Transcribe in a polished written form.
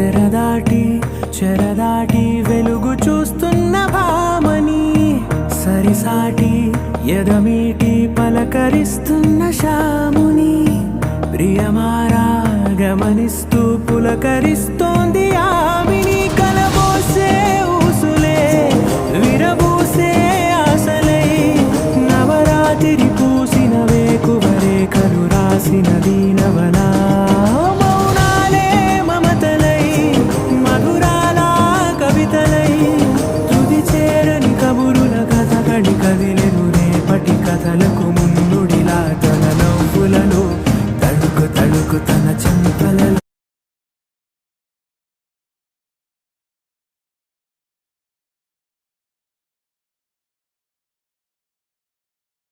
తెరదాటి చెరదాటి వెలుగు చూస్తున్న భామని సరిసాటి ఎదమీటి పలకరిస్తున్న శాముని ప్రియమారా గమనిస్తూ పులకరిస్తోంది ఆమెని కలబోసే ఊసులే విరబూసే ఆశలై నవరాత్రి పూసిన వేకువరేఖలు రాసిన దీనవన